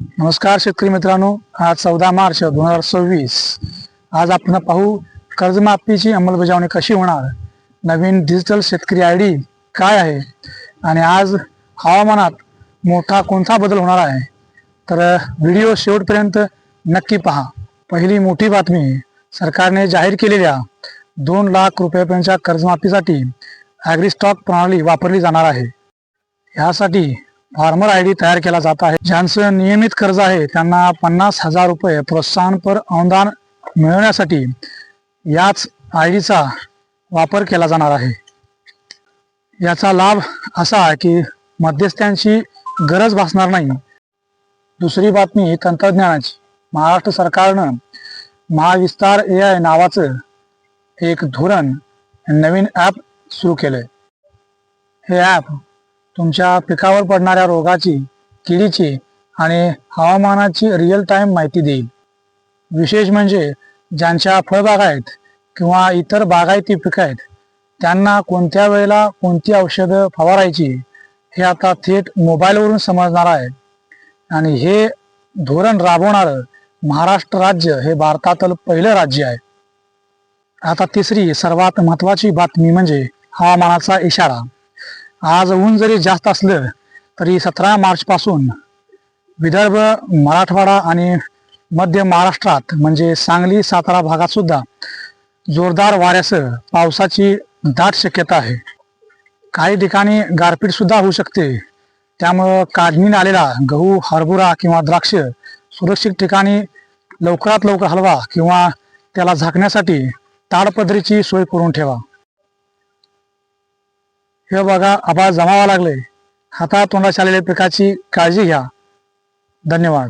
नमस्कार शेतकरी मित्रांनो, आज 14 मार्च 2026. आज आपण पाहू कर्जमाफीची अंमलबजावणी कशी होणार, नवीन डिजिटल शेतकरी आय डी काय आहे आणि आज हवामानात मोठा कोणता बदल होणार आहे. तर व्हिडिओ शेवटपर्यंत नक्की पहा. पहिली मोठी बातमी, सरकारने जाहीर केलेल्या 2 लाख रुपयांच्या कर्जमाफीसाठी ॲग्रीस्टॉक प्रणाली वापरली जाणार आहे. यासाठी फार्मर आय डी तयार केला जात आहे. ज्यांचं नियमित कर्ज आहे त्यांना 50,000 रुपये प्रोत्साहनपर अनुदान मिळवण्यासाठी याच आय डीचा वापर केला जाणार आहे. याचा लाभ असा आहे की मध्यस्थांची गरज भासणार नाही. दुसरी बातमी तंत्रज्ञानाची. महाराष्ट्र सरकारनं महाविस्तार AI नावाचं एक धोरण नवीन ॲप सुरू केलंय. हे ॲप तुमच्या पिकावर पडणाऱ्या रोगाची, किडीची आणि हवामानाची रिअल टाइम माहिती देईल. विशेष म्हणजे ज्यांच्या फळबागा आहेत किंवा इतर बागायती पिकं आहेत त्यांना कोणत्या वेळेला कोणती औषधं फवारायची हे आता थेट मोबाईलवरून समजणार आहे. आणि हे धोरण राबवणारं महाराष्ट्र राज्य हे भारतातील पहिलं राज्य आहे. आता तिसरी सर्वात महत्त्वाची बातमी म्हणजे हवामानाचा इशारा. आज ऊन जरी जास्त असलं तरी 17 मार्च पासून विदर्भ, मराठवाडा आणि मध्य महाराष्ट्रात म्हणजे सांगली, सातारा भागात सुद्धा जोरदार वाऱ्यासह पावसाची दाट शक्यता आहे. काही ठिकाणी गारपीट सुद्धा होऊ शकते. त्यामुळं काढणीला आलेला गहू, हरभरा किंवा द्राक्ष सुरक्षित ठिकाणी लवकरात लवकर हलवा किंवा त्याला झाकण्यासाठी ताडपदरीची सोय करून ठेवा. हे बघा, आभाळ जमावा लागले. हातात तोंडात आलेल्या पिकाची काळजी घ्या. धन्यवाद.